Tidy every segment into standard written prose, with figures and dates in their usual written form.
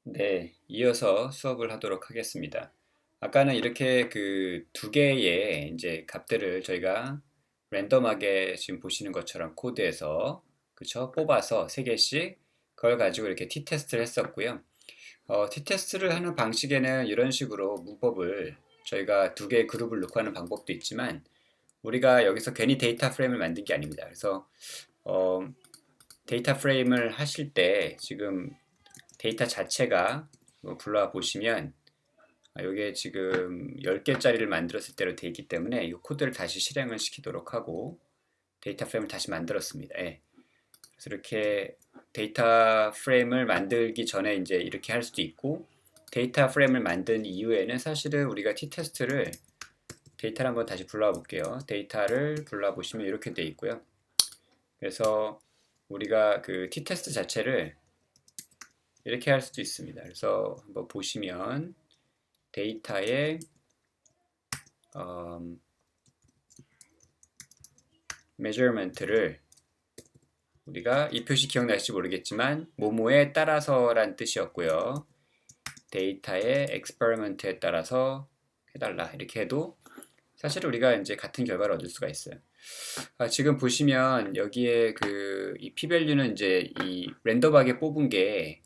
네, 이어서 수업을 하도록 하겠습니다. 아까는 이렇게 그 두 개의 이제 값들을 저희가 랜덤하게 지금 보시는 것처럼 코드에서 그쵸? 뽑아서 세 개씩 그걸 가지고 이렇게 t-테스트를 했었고요. t-테스트를 하는 방식에는 이런 식으로 문법을 저희가 두 개의 그룹을 넣고 하는 방법도 있지만 우리가 여기서 괜히 데이터 프레임을 만든 게 아닙니다. 그래서 어, 데이터 프레임을 하실 때 지금 데이터 자체가 불러와 보시면 이게 지금 10개짜리를 만들었을 때로 되어 있기 때문에 이 코드를 다시 실행을 시키도록 하고 데이터 프레임을 다시 만들었습니다. 예. 그래서 이렇게 데이터 프레임을 만들기 전에 이제 이렇게 할 수도 있고 데이터 프레임을 만든 이후에는 사실은 우리가 t-테스트를 데이터를 한번 다시 불러와 볼게요. 데이터를 불러와 보시면 이렇게 되어 있고요. 그래서 우리가 그 t-테스트 자체를 이렇게 할 수도 있습니다. 그래서 한번 보시면 데이터의 measurement를 우리가 이 표시 기억나실지 모르겠지만 뭐뭐에 따라서란 뜻이었고요. 데이터의 experiment에 따라서 해달라 이렇게 해도 사실 우리가 이제 같은 결과를 얻을 수가 있어요. 지금 보시면 여기에 이 p-value는 이제 이 랜덤하게 뽑은 게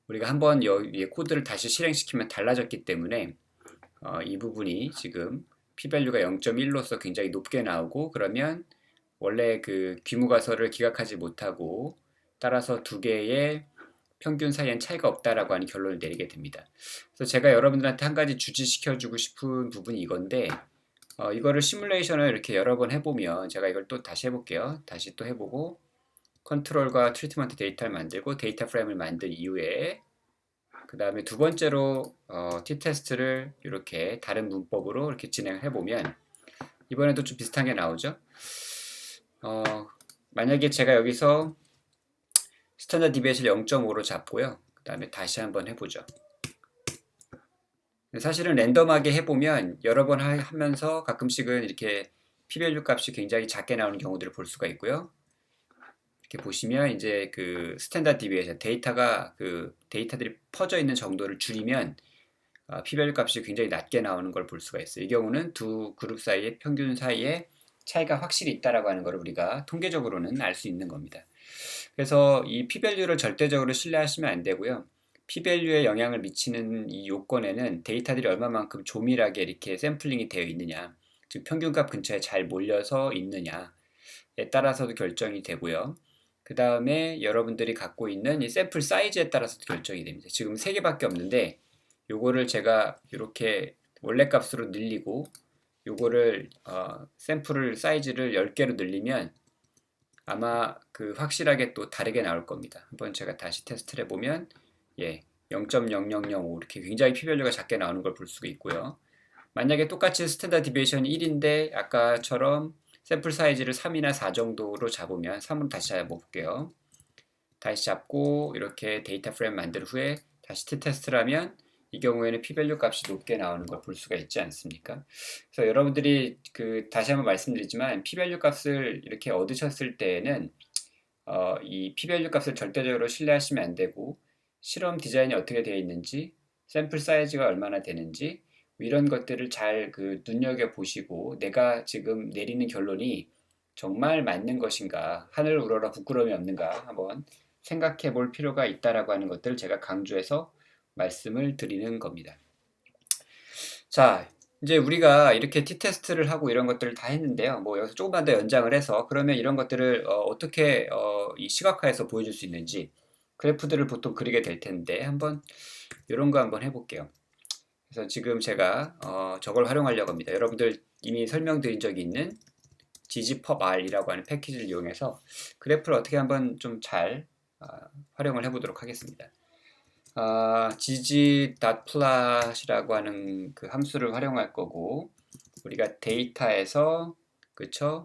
우리가 한번 여기에 코드를 다시 실행시키면 달라졌기 때문에 이 부분이 지금 p-value가 0.1로서 굉장히 높게 나오고 그러면 원래 그 귀무가설을 기각하지 못하고 따라서 두 개의 평균 사이엔 차이가 없다라고 하는 결론을 내리게 됩니다. 그래서 제가 여러분들한테 한 가지 주지시켜주고 싶은 부분이 이건데 이거를 시뮬레이션을 이렇게 여러 번 해보면 제가 이걸 또 다시 해볼게요. 다시 또 해보고 컨트롤과 트리트먼트 데이터를 만들고 데이터 프레임을 만든 이후에 그 다음에 두 번째로 t-테스트를 이렇게 다른 문법으로 이렇게 진행을 해보면 이번에도 좀 비슷한 게 나오죠. 만약에 제가 여기서 스탠다드 디비에이션 0.5로 잡고요. 그 다음에 다시 한번 해보죠. 사실은 랜덤하게 해보면 여러 번 하면서 가끔씩은 이렇게 p-value 값이 굉장히 작게 나오는 경우들을 볼 수가 있고요. 이렇게 보시면 이제 그 스탠다드 디비에이션 데이터들이 퍼져 있는 정도를 줄이면 p-value 값이 굉장히 낮게 나오는 걸 볼 수가 있어요. 이 경우는 두 그룹 사이의 평균 사이에 차이가 확실히 있다라고 하는 것을 우리가 통계적으로는 알 수 있는 겁니다. 그래서 이 p-value를 절대적으로 신뢰하시면 안 되고요. p-value에 영향을 미치는 이 요건에는 데이터들이 얼마만큼 조밀하게 이렇게 샘플링이 되어 있느냐, 즉 평균값 근처에 잘 몰려서 있느냐에 따라서도 결정이 되고요. 그 다음에 여러분들이 갖고 있는 이 샘플 사이즈에 따라서도 결정이 됩니다. 지금 3개밖에 없는데 요거를 제가 이렇게 원래 값으로 늘리고 요거를 샘플을 사이즈를 10개로 늘리면 아마 그 확실하게 또 다르게 나올 겁니다. 한번 제가 다시 테스트를 해보면 0.0005 이렇게 굉장히 p-value가 작게 나오는 걸 볼 수가 있고요. 만약에 똑같이 스탠다드 디비에이션이 1인데 아까처럼 샘플 사이즈를 3이나 4 정도로 잡으면 3으로 다시 잡아볼게요. 다시 잡고 이렇게 데이터 프레임 만든 후에 다시 t-테스트를 하면 이 경우에는 p-value 값이 높게 나오는 걸 볼 수가 있지 않습니까? 그래서 여러분들이 다시 한번 말씀드리지만 p-value 값을 이렇게 얻으셨을 때에는 이 p-value 값을 절대적으로 신뢰하시면 안 되고 실험 디자인이 어떻게 되어 있는지 샘플 사이즈가 얼마나 되는지 이런 것들을 잘 눈여겨 보시고 내가 지금 내리는 결론이 정말 맞는 것인가 하늘 우러러 부끄러움이 없는가 한번 생각해 볼 필요가 있다라고 하는 것들을 제가 강조해서 말씀을 드리는 겁니다. 자, 이제 우리가 이렇게 t-테스트를 하고 이런 것들을 다 했는데요. 뭐 여기서 조금만 더 연장을 해서 그러면 이런 것들을 어떻게 이 시각화해서 보여줄 수 있는지 그래프들을 보통 그리게 될 텐데 한번 이런 거 한번 해볼게요. 그래서 지금 제가 저걸 활용하려고 합니다. 여러분들 이미 설명드린 적이 있는 ggpubR이라고 하는 패키지를 이용해서 그래프를 어떻게 한번 좀 잘 활용을 해보도록 하겠습니다. gg.plot이라고 하는 그 함수를 활용할 거고 우리가 데이터에서 그쵸?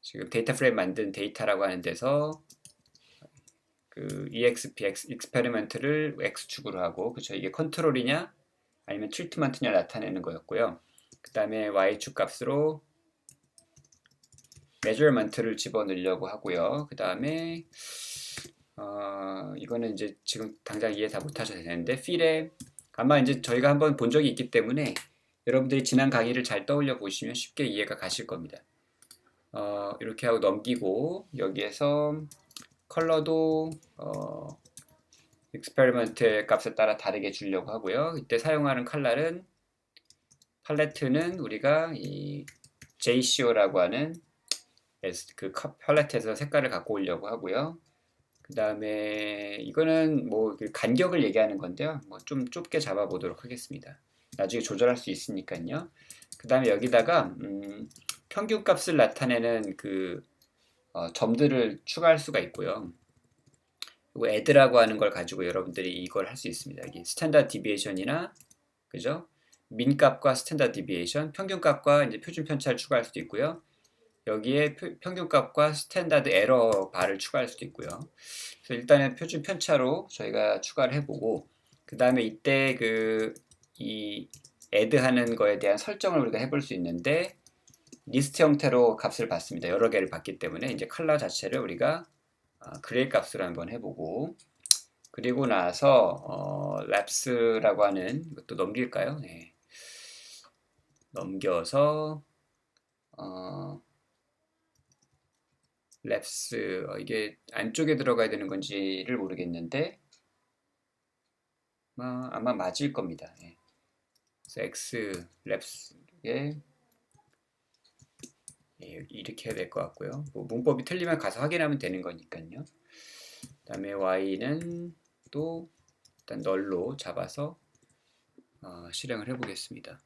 지금 데이터 프레임 만든 데이터라고 하는 데서 그 exp 익스페리먼트를 x축으로 하고 그쵸? 이게 컨트롤이냐 아니면 트리트먼트냐 나타내는 거였고요. 그 다음에 y축 값으로 measurement를 집어넣으려고 하고요. 그 다음에 이거는 이제 지금 당장 이해 다 못하셔도 되는데 필에 아마 이제 저희가 한번 본 적이 있기 때문에 여러분들이 지난 강의를 잘 떠올려 보시면 쉽게 이해가 가실 겁니다. 이렇게 하고 넘기고 여기에서 컬러도 익스페리먼트의 값에 따라 다르게 주려고 하고요. 이때 사용하는 칼날은 팔레트는 우리가 이 JCO라고 하는 그 팔레트에서 색깔을 갖고 오려고 하고요. 그 다음에 이거는 뭐 간격을 얘기하는 건데요. 뭐 좀 좁게 잡아 보도록 하겠습니다. 나중에 조절할 수 있으니까요. 그 다음에 여기다가 평균 값을 나타내는 그 점들을 추가할 수가 있고요. 그리고 add라고 하는 걸 가지고 여러분들이 이걸 할 수 있습니다. 여기 스탠다드 디비에이션이나 그죠? 민값과 스탠다드 디비에이션, 평균값과 이제 표준 편차를 추가할 수도 있고요. 여기에 평균값과 스탠다드 에러 바를 추가할 수도 있고요. 그래서 일단은 표준 편차로 저희가 추가를 해보고 그 다음에 이때 이 add 하는 거에 대한 설정을 우리가 해볼 수 있는데 리스트 형태로 값을 받습니다. 여러 개를 받기 때문에 이제 컬러 자체를 우리가 그레이 값으로 한번 해보고 그리고 나서 랩스라고 하는 이것도 넘길까요? 네. 넘겨서 랩스 이게 안쪽에 들어가야 되는 건지를 모르겠는데 아마 맞을 겁니다. 예. 그래서 x 랩스에 예, 이렇게 해야 될 것 같고요. 뭐 문법이 틀리면 가서 확인하면 되는 거니까요. 그 다음에 y는 또 일단 널로 잡아서 실행을 해보겠습니다.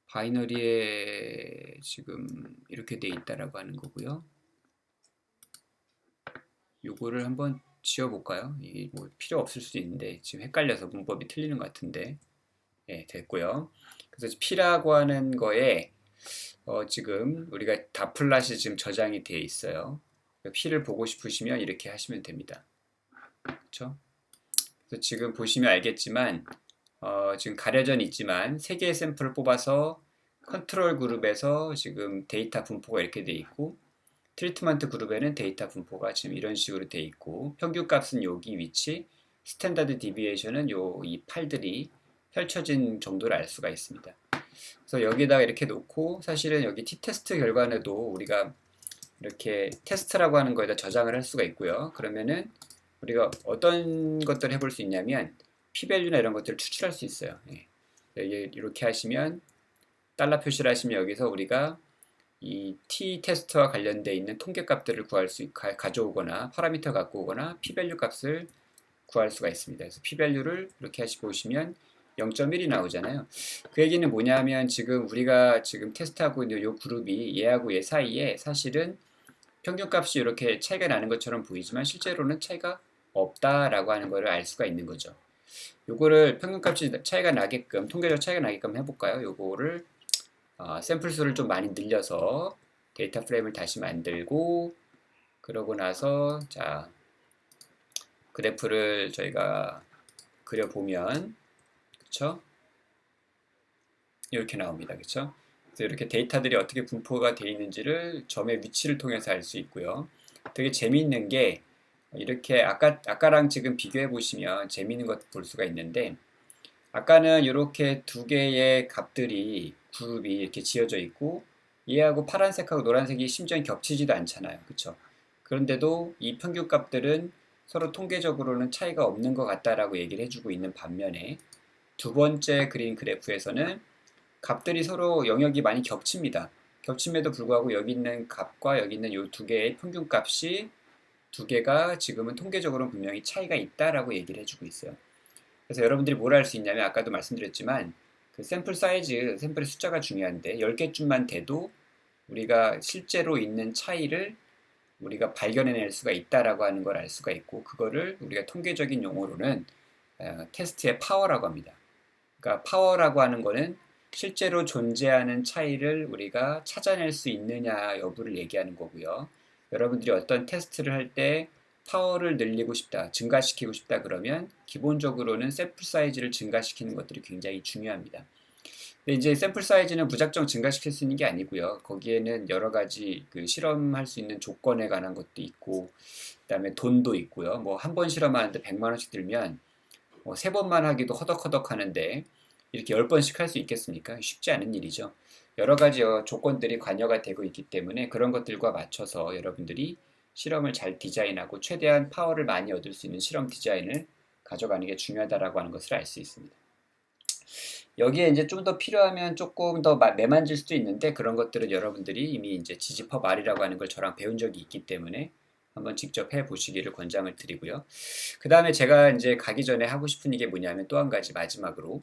바이너리에 지금 이렇게 돼 있다라고 하는 거고요. 요거를 한번 지워볼까요? 이게 뭐 필요 없을 수도 있는데 지금 헷갈려서 문법이 틀리는 것 같은데 예, 됐고요. 그래서 P라고 하는 거에 지금 우리가 다 플랫이 지금 저장이 되어 있어요. P를 보고 싶으시면 이렇게 하시면 됩니다. 그렇죠? 그래서 지금 보시면 알겠지만 지금 가려져 있지만 3개의 샘플을 뽑아서 컨트롤 그룹에서 지금 데이터 분포가 이렇게 되어 있고 트리트먼트 그룹에는 데이터 분포가 지금 이런 식으로 되어 있고 평균 값은 여기 위치, 스탠다드 디비에이션은 이 팔들이 펼쳐진 정도를 알 수가 있습니다. 그래서 여기다가 이렇게 놓고 사실은 여기 t-테스트 결과는도 우리가 이렇게 테스트라고 하는 거에다 저장을 할 수가 있고요. 그러면은 우리가 어떤 것들을 해볼 수 있냐면 p-밸류나 이런 것들을 추출할 수 있어요. 예. 이렇게 하시면 달러 표시를 하시면 여기서 우리가 이 t-테스트와 관련되어 있는 통계값들을 가져오거나 파라미터 갖고 오거나 p-밸류 값을 구할 수가 있습니다. 그래서 p-밸류를 이렇게 보시면 0.1이 나오잖아요. 그 얘기는 뭐냐면 지금 우리가 지금 테스트하고 있는 이 그룹이 얘하고 얘 사이에 사실은 평균값이 이렇게 차이가 나는 것처럼 보이지만 실제로는 차이가 없다라고 하는 것을 알 수가 있는 거죠. 요거를 평균값이 차이가 나게끔 통계적 차이가 나게끔 해볼까요? 요거를 샘플 수를 좀 많이 늘려서 데이터 프레임을 다시 만들고 그러고 나서 자 그래프를 저희가 그려보면 그쵸? 이렇게 나옵니다. 그쵸? 그래서 이렇게 데이터들이 어떻게 분포가 되어 있는지를 점의 위치를 통해서 알 수 있고요. 되게 재미있는 게 이렇게 아까랑 지금 비교해 보시면 재미있는 것 볼 수가 있는데 아까는 이렇게 두 개의 값들이 그룹이 이렇게 지어져 있고 얘하고 파란색하고 노란색이 심지어 겹치지도 않잖아요. 그쵸? 그런데도 이 평균 값들은 서로 통계적으로는 차이가 없는 것 같다라고 얘기를 해주고 있는 반면에 두 번째 그린 그래프에서는 값들이 서로 영역이 많이 겹칩니다. 겹침에도 불구하고 여기 있는 값과 여기 있는 이 두 개의 평균 값이 두 개가 지금은 통계적으로 분명히 차이가 있다라고 얘기를 해주고 있어요. 그래서 여러분들이 뭘 할 수 있냐면 아까도 말씀드렸지만 그 샘플 사이즈, 샘플의 숫자가 중요한데 10개쯤만 돼도 우리가 실제로 있는 차이를 우리가 발견해낼 수가 있다라고 하는 걸 알 수가 있고 그거를 우리가 통계적인 용어로는 테스트의 파워라고 합니다. 그러니까 파워라고 하는 거는 실제로 존재하는 차이를 우리가 찾아낼 수 있느냐 여부를 얘기하는 거고요. 여러분들이 어떤 테스트를 할 때 파워를 늘리고 싶다, 증가시키고 싶다 그러면 기본적으로는 샘플 사이즈를 증가시키는 것들이 굉장히 중요합니다. 근데 이제 샘플 사이즈는 무작정 증가시킬 수 있는 게 아니고요. 거기에는 여러 가지 그 실험할 수 있는 조건에 관한 것도 있고, 그다음에 돈도 있고요. 뭐 한 번 실험하는데 100만 원씩 들면 뭐 세 번만 하기도 허덕허덕 하는데 이렇게 10번씩 할 수 있겠습니까? 쉽지 않은 일이죠. 여러 가지 조건들이 관여가 되고 있기 때문에 그런 것들과 맞춰서 여러분들이 실험을 잘 디자인하고 최대한 파워를 많이 얻을 수 있는 실험 디자인을 가져가는 게 중요하다라고 하는 것을 알 수 있습니다. 여기에 이제 좀 더 필요하면 조금 더 매만질 수도 있는데 그런 것들은 여러분들이 이미 이제 지지퍼 말이라고 하는 걸 저랑 배운 적이 있기 때문에 한번 직접 해 보시기를 권장을 드리고요. 그 다음에 제가 이제 가기 전에 하고 싶은 게 뭐냐면 또 한 가지 마지막으로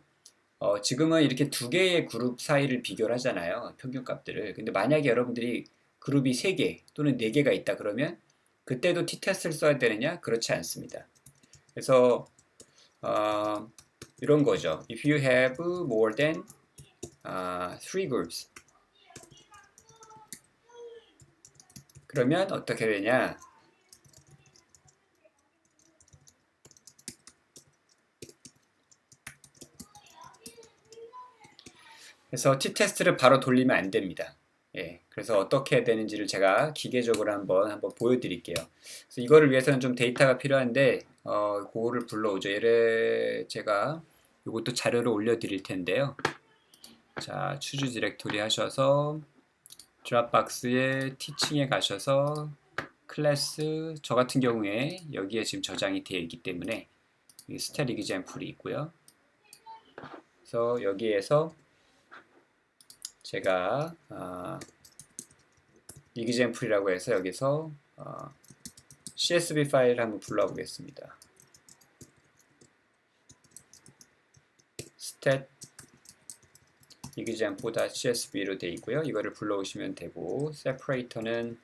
지금은 이렇게 두 개의 그룹 사이를 비교를 하잖아요. 평균값들을. 근데 만약에 여러분들이 그룹이 3개 또는 4개가 있다 그러면 그때도 t-테스트를 써야 되느냐? 그렇지 않습니다. 그래서 어, 이런 거죠. If you have more than three groups 그러면 어떻게 되냐? 그래서 t-테스트를 바로 돌리면 안 됩니다. 예, 그래서 어떻게 해야 되는지를 제가 기계적으로 한번 보여드릴게요. 그래서 이거를 위해서는 좀 데이터가 필요한데, 그거를 불러오죠. 얘를 제가 이것도 자료로 올려드릴 텐데요. 자, 추주 디렉토리 하셔서 드랍박스에 티칭에 가셔서 클래스, 저 같은 경우에 여기에 지금 저장이 되어 있기 때문에 스탯 이그젬플이 있고요. 그래서 여기에서 제가 이그젬플이라고 해서 여기서 CSV 파일을 한번 불러보겠습니다. stat example.csv로 되어 있고요. 이거를 불러오시면 되고 separator는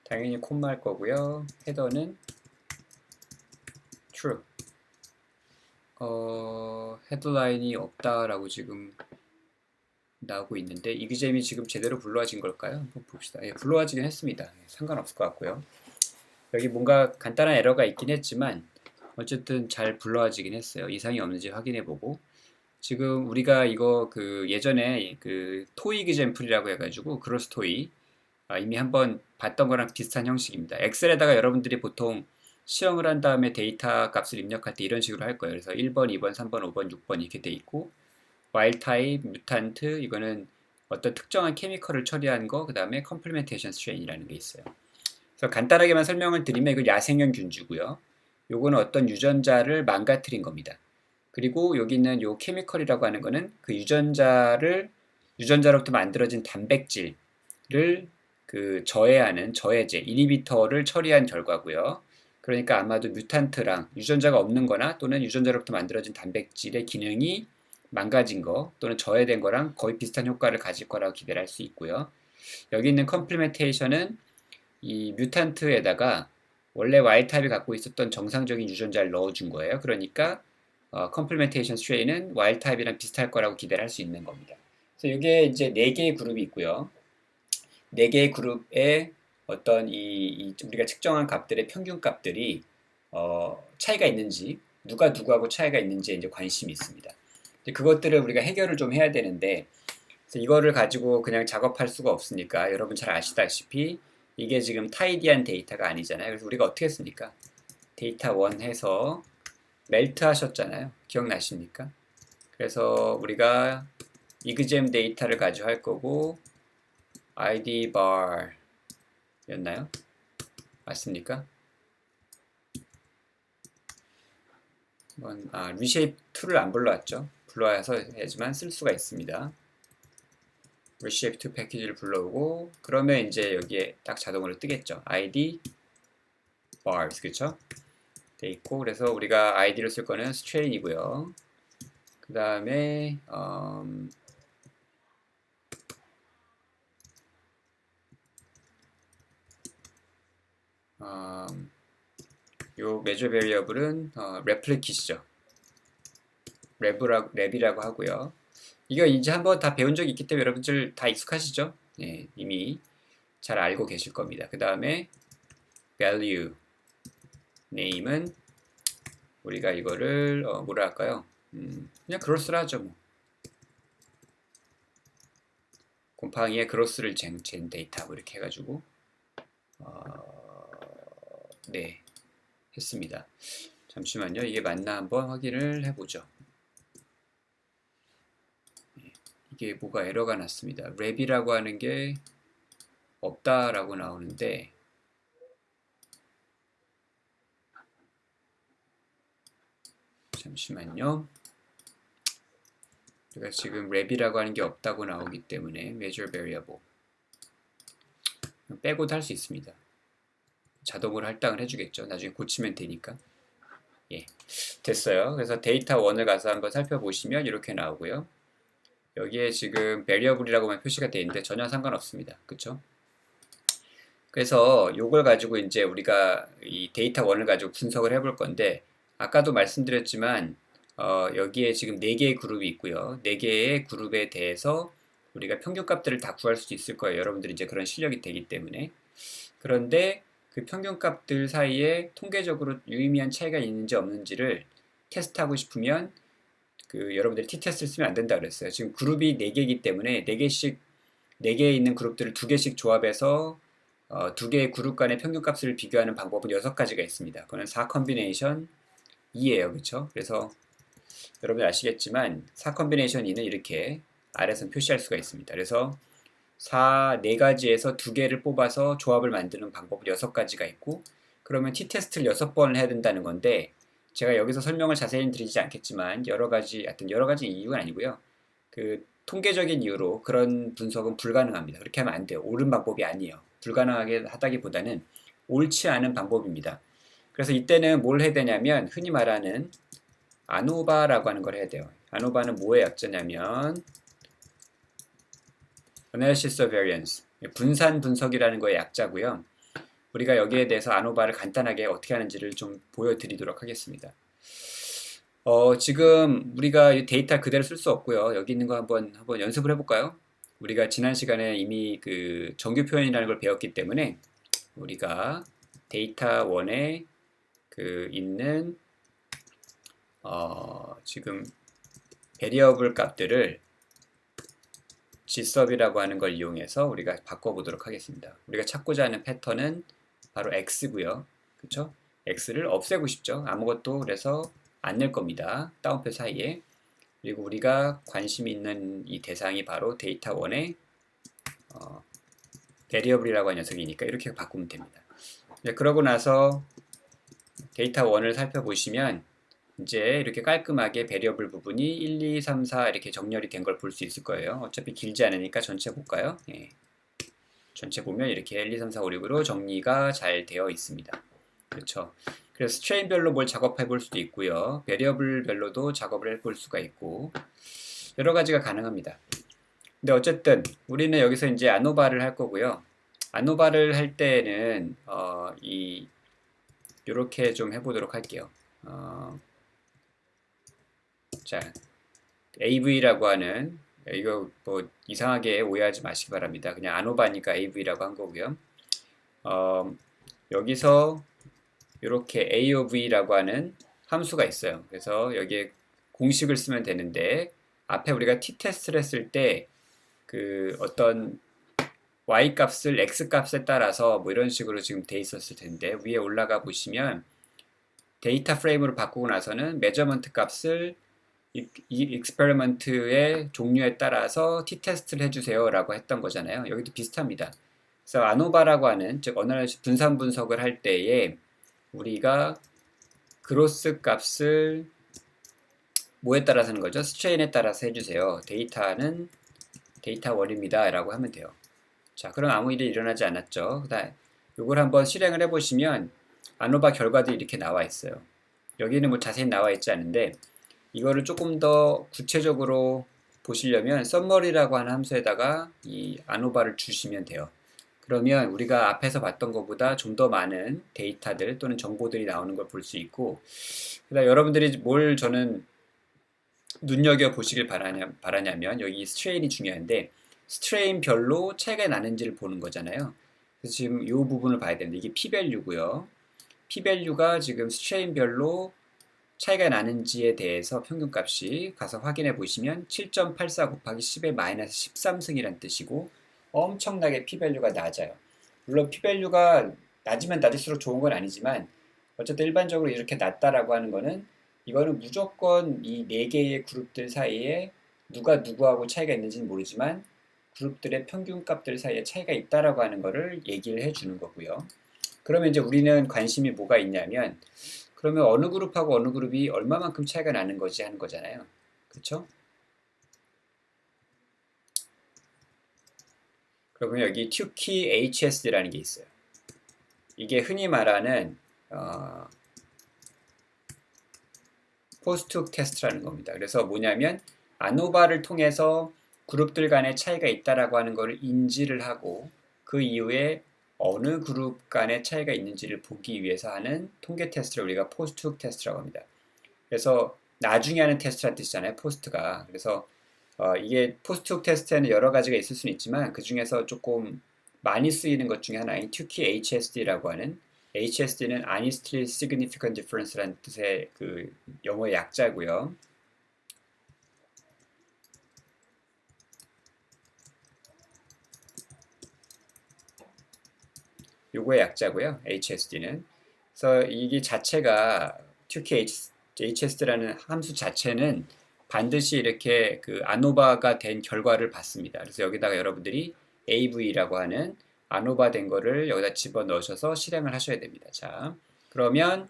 당연히 콤마 할 거고요. 헤더는 true. 헤드라인이 없다라고 지금 나오고 있는데 이그잼이 지금 제대로 불러와진 걸까요? 한번 봅시다. 예, 불러와지긴 했습니다. 예, 상관없을 것 같고요. 여기 뭔가 간단한 에러가 있긴 했지만 어쨌든 잘 불러와지긴 했어요. 이상이 없는지 확인해보고 지금 우리가 이거 그 예전에 그 토이 이그잼플이라고 해가지고 그로스토이 이미 한번 봤던 거랑 비슷한 형식입니다. 엑셀에다가 여러분들이 보통 시험을 한 다음에 데이터 값을 입력할 때 이런 식으로 할 거예요. 그래서 1번, 2번, 3번, 5번, 6번 이렇게 돼 있고 와일드 타입, 뮤탄트 이거는 어떤 특정한 케미컬을 처리한 거, 그 다음에 컴플리멘테이션 스트레인이라는 게 있어요. 그래서 간단하게만 설명을 드리면 이건 야생형 균주고요. 요거는 어떤 유전자를 망가뜨린 겁니다. 그리고 여기 있는 요 케미컬이라고 하는 거는 그 유전자로부터 만들어진 단백질을 그 저해하는 저해제, 이니비터를 처리한 결과고요. 그러니까 아마도 뮤탄트랑 유전자가 없는 거나 또는 유전자로부터 만들어진 단백질의 기능이 망가진 거 또는 저해된 거랑 거의 비슷한 효과를 가질 거라고 기대를 할 수 있고요. 여기 있는 컴플리멘테이션은 이 뮤탄트에다가 원래 와일드타입이 갖고 있었던 정상적인 유전자를 넣어준 거예요. 그러니까 컴플리멘테이션 스트레인은 와일드타입이랑 비슷할 거라고 기대를 할 수 있는 겁니다. 그래서 이게 이제 4개의 그룹이 있고요. 4개의 그룹에 어떤 우리가 측정한 값들의 평균 값들이 차이가 있는지 누가 누구하고 차이가 있는지에 이제 관심이 있습니다. 그것들을 우리가 해결을 좀 해야 되는데 그래서 이거를 가지고 그냥 작업할 수가 없으니까 여러분 잘 아시다시피 이게 지금 타이디한 데이터가 아니잖아요. 그래서 우리가 어떻게 했습니까? 데이터 1 해서 멜트 하셨잖아요. 기억나십니까? 그래서 우리가 이그잼 데이터를 가지고 할 거고 id bar 였나요? 맞습니까? reshape 2를 안 불러왔죠. 불러와서 해야지만 쓸 수가 있습니다. reshape 2 패키지를 불러오고 그러면 이제 여기에 딱 자동으로 뜨겠죠. id bars 그쵸? 돼 있고 그래서 우리가 id를 쓸 거는 strain이고요. 그 다음에 요 measure variable은 replicat이죠. 랩이라고 하고요. 이거 이제 한번 다 배운 적이 있기 때문에 여러분들 다 익숙하시죠? 네, 이미 잘 알고 계실 겁니다. 그 다음에 value name은 우리가 이거를 뭐라 할까요? 그냥 그럴싸하죠 뭐. 곰팡이의 그로스를 잰 데이터 뭐 이렇게 해가지고 네, 했습니다. 잠시만요. 이게 맞나 한번 확인을 해보죠. 이게 뭐가 에러가 났습니다. 랩이라고 하는 게 없다라고 나오는데 잠시만요. 제가 지금 랩이라고 하는 게 없다고 나오기 때문에 measure variable 빼고도 할 수 있습니다. 자동으로 할당을 해주겠죠. 나중에 고치면 되니까. 예, 됐어요. 그래서 데이터 1을 가서 한번 살펴보시면 이렇게 나오고요. 여기에 지금 variable이라고만 표시가 되어 있는데 전혀 상관없습니다. 그쵸? 그래서 이걸 가지고 이제 우리가 이 데이터 1을 가지고 분석을 해볼 건데 아까도 말씀드렸지만 여기에 지금 4개의 그룹이 있고요. 4개의 그룹에 대해서 우리가 평균값들을 다 구할 수 있을 거예요. 여러분들이 이제 그런 실력이 되기 때문에. 그런데 그 평균값들 사이에 통계적으로 유의미한 차이가 있는지 없는지를 테스트하고 싶으면 여러분들이 t-테스트를 쓰면 안 된다 그랬어요. 지금 그룹이 4개이기 때문에 4개에 있는 그룹들을 2개씩 조합해서 2개의 그룹 간의 평균값을 비교하는 방법은 6가지가 있습니다. 그거는 4컨비네이션 2예요. 그렇죠? 그래서 여러분 아시겠지만 4컨비네이션 2는 이렇게 아래에서 표시할 수가 있습니다. 그래서 4가지에서 2개를 뽑아서 조합을 만드는 방법은 6가지가 있고 그러면 t-테스트를 6번을 해야 된다는 건데 제가 여기서 설명을 자세히 드리지 않겠지만 여러 가지 이유가 아니고요. 통계적인 이유로 그런 분석은 불가능합니다. 그렇게 하면 안 돼요. 옳은 방법이 아니에요. 불가능하게 하다기보다는 옳지 않은 방법입니다. 그래서 이때는 뭘 해야 되냐면 흔히 말하는 아노바라고 하는 걸 해야 돼요. 아노바는 뭐의 약자냐면 Analysis of Variance, 분산 분석이라는 거의 약자고요. 우리가 여기에 대해서 아노바를 간단하게 어떻게 하는지를 좀 보여드리도록 하겠습니다. 지금 우리가 이 데이터 그대로 쓸 수 없고요. 여기 있는 거 한번 연습을 해볼까요? 우리가 지난 시간에 이미 정규 표현이라는 걸 배웠기 때문에 우리가 데이터 1에 있는 지금 베리어블 값들을 gsub이라고 하는 걸 이용해서 우리가 바꿔보도록 하겠습니다. 우리가 찾고자 하는 패턴은 바로 x고요. 그쵸? x를 없애고 싶죠. 아무것도 그래서 안 낼 겁니다. 따옴표 사이에. 그리고 우리가 관심 있는 이 대상이 바로 데이터 1의 베리어블이라고 하는 녀석이니까 이렇게 바꾸면 됩니다. 그러고 나서 데이터 1을 살펴보시면 이제 이렇게 깔끔하게 베리어블 부분이 1, 2, 3, 4 이렇게 정렬이 된 걸 볼 수 있을 거예요. 어차피 길지 않으니까 전체 볼까요? 예. 전체 보면 이렇게 1, 2, 3, 4, 5, 6으로 정리가 잘 되어 있습니다. 그렇죠? 그래서 스트레인별로 뭘 작업해 볼 수도 있고요. 베리어블별로도 작업을 해볼 수가 있고 여러 가지가 가능합니다. 근데 어쨌든 우리는 여기서 이제 아노바를 할 거고요. 아노바를 할 때는 이렇게 좀 해보도록 할게요. 자, AV라고 하는 이거 뭐 이상하게 오해하지 마시기 바랍니다. 그냥 아노바니까 AV라고 한 거고요. 여기서 이렇게 A of V라고 하는 함수가 있어요. 그래서 여기에 공식을 쓰면 되는데 앞에 우리가 t-테스트를 했을 때 어떤 y 값을 x 값에 따라서 뭐 이런 식으로 지금 돼 있었을 텐데 위에 올라가 보시면 데이터 프레임으로 바꾸고 나서는 measurement 값을 이 익스페리먼트의 종류에 따라서 t-테스트를 해주세요 라고 했던 거잖아요. 여기도 비슷합니다. 그래서 아노바라고 하는 즉 어널리시스 분산 분석을 할 때에 우리가 그로스 값을 뭐에 따라서 하는 거죠? 스트레인에 따라서 해주세요. 데이터는 데이터 1입니다 라고 하면 돼요. 자, 그럼 아무 일이 일어나지 않았죠. 그다음 이걸 한번 실행을 해보시면 아노바 결과도 이렇게 나와 있어요. 여기는 뭐 자세히 나와 있지 않은데 이거를 조금 더 구체적으로 보시려면 썸머리라고 하는 함수에다가 이 아노바를 주시면 돼요. 그러면 우리가 앞에서 봤던 것보다 좀 더 많은 데이터들 또는 정보들이 나오는 걸 볼 수 있고 그다음 여러분들이 뭘 저는 눈여겨보시길 바라냐면 여기 스트레인이 중요한데 스트레인별로 차이가 나는지를 보는 거잖아요. 그래서 지금 이 부분을 봐야 되는데 이게 p-value고요. p-value가 지금 스트레인별로 차이가 나는지에 대해서 평균값이 가서 확인해 보시면 7.84 곱하기 10의 마이너스 13승이란 뜻이고 엄청나게 p-밸류가 낮아요. 물론 p-밸류가 낮으면 낮을수록 좋은 건 아니지만 어쨌든 일반적으로 이렇게 낮다라고 하는 거는 이거는 무조건 이 네 개의 그룹들 사이에 누가 누구하고 차이가 있는지는 모르지만 그룹들의 평균값들 사이에 차이가 있다라고 하는 거를 얘기를 해주는 거고요. 그러면 이제 우리는 관심이 뭐가 있냐면 그러면 어느 그룹하고 어느 그룹이 얼마만큼 차이가 나는 거지 하는 거잖아요. 그렇죠? 그러면 여기 튜키 HSD라는 게 있어요. 이게 흔히 말하는 포스트훅 테스트라는 겁니다. 그래서 뭐냐면 아노바를 통해서 그룹들 간의 차이가 있다라고 하는 것을 인지를 하고 그 이후에 어느 그룹 간의 차이가 있는지를 보기 위해서 하는 통계 테스트를 우리가 포스트훅 테스트라고 합니다. 그래서 나중에 하는 테스트라는 뜻이잖아요. 포스트가. 그래서 이게 포스트훅 테스트에는 여러 가지가 있을 수는 있지만 그 중에서 조금 많이 쓰이는 것 중에 하나인 튜키 HSD라고 하는 HSD는 Unstatistically Significant Difference라는 뜻의 그 영어의 약자고요. 요거의 약자고요. HSD는. 그래서 이게 자체가 튜키 HSD라는 함수 자체는 반드시 이렇게 그 아노바가 된 결과를 받습니다. 그래서 여기다가 여러분들이 AV라고 하는 아노바 된 거를 여기다 집어 넣으셔서 실행을 하셔야 됩니다. 자, 그러면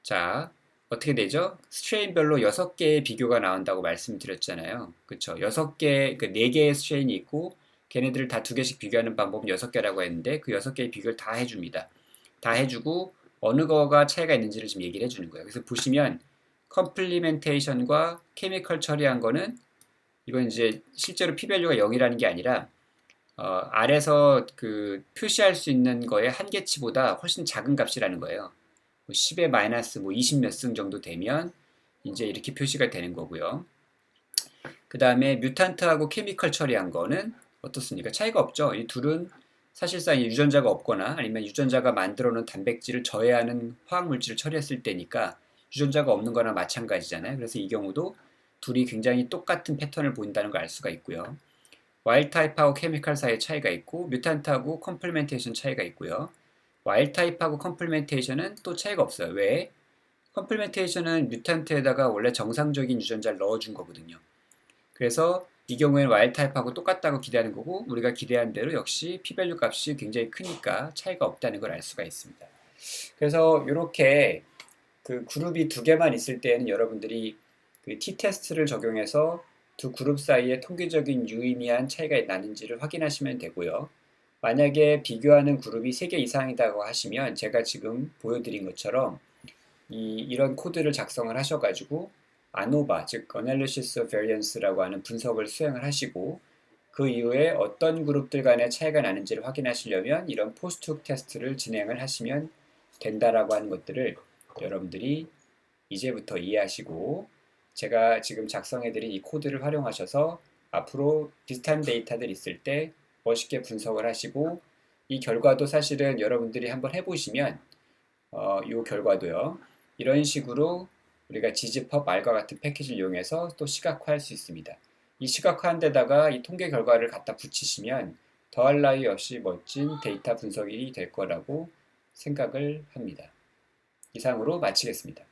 자, 어떻게 되죠? 스트레인별로 6개의 비교가 나온다고 말씀드렸잖아요. 그쵸? 6개, 그 4개의 스트레인이 있고 걔네들을 다 2개씩 비교하는 방법은 6개라고 했는데 그 6개의 비교를 다 해줍니다. 다 해주고 어느 거가 차이가 있는지를 지금 얘기를 해주는 거예요. 그래서 보시면 컴플리멘테이션과 케미컬 처리한 거는 이건 이제 실제로 p-밸류가 0이라는 게 아니라 아래서 그 표시할 수 있는 거의 한계치보다 훨씬 작은 값이라는 거예요. 10의 마이너스 뭐 20 몇 승 정도 되면 이제 이렇게 표시가 되는 거고요. 그 다음에 뮤탄트하고 케미컬 처리한 거는 어떻습니까? 차이가 없죠. 이 둘은 사실상 유전자가 없거나 아니면 유전자가 만들어 놓은 단백질을 저해하는 화학물질을 처리했을 때니까 유전자가 없는 거나 마찬가지잖아요. 그래서 이 경우도 둘이 굉장히 똑같은 패턴을 보인다는 걸 알 수가 있고요. 와일드 타입하고 케미컬 사이의 차이가 있고 뮤탄트하고 컴플리멘테이션 차이가 있고요. 와일드 타입하고 컴플리멘테이션은 또 차이가 없어요. 왜? 컴플리멘테이션은 뮤탄트에다가 원래 정상적인 유전자를 넣어준 거거든요. 그래서 이 경우에는 와일드 타입하고 똑같다고 기대하는 거고 우리가 기대한 대로 역시 p-밸류 값이 굉장히 크니까 차이가 없다는 걸 알 수가 있습니다. 그래서 이렇게 그 그룹이 2개만 있을 때에는 여러분들이 그 t-테스트를 적용해서 두 그룹 사이에 통계적인 유의미한 차이가 나는지를 확인하시면 되고요. 만약에 비교하는 그룹이 3개 이상이라고 하시면 제가 지금 보여드린 것처럼 이런 코드를 작성을 하셔가지고 아노바, 즉 Analysis of Variance라고 하는 분석을 수행을 하시고 그 이후에 어떤 그룹들 간의 차이가 나는지를 확인하시려면 이런 포스트훅 테스트를 진행을 하시면 된다라고 하는 것들을 여러분들이 이제부터 이해하시고 제가 지금 작성해드린 이 코드를 활용하셔서 앞으로 비슷한 데이터들 있을 때 멋있게 분석을 하시고 이 결과도 사실은 여러분들이 한번 해보시면 이 결과도요. 이런 식으로 우리가 지지펍 R과 같은 패키지를 이용해서 또 시각화할 수 있습니다. 이 시각화한 데다가 이 통계 결과를 갖다 붙이시면 더할 나위 없이 멋진 데이터 분석이 될 거라고 생각을 합니다. 이상으로 마치겠습니다.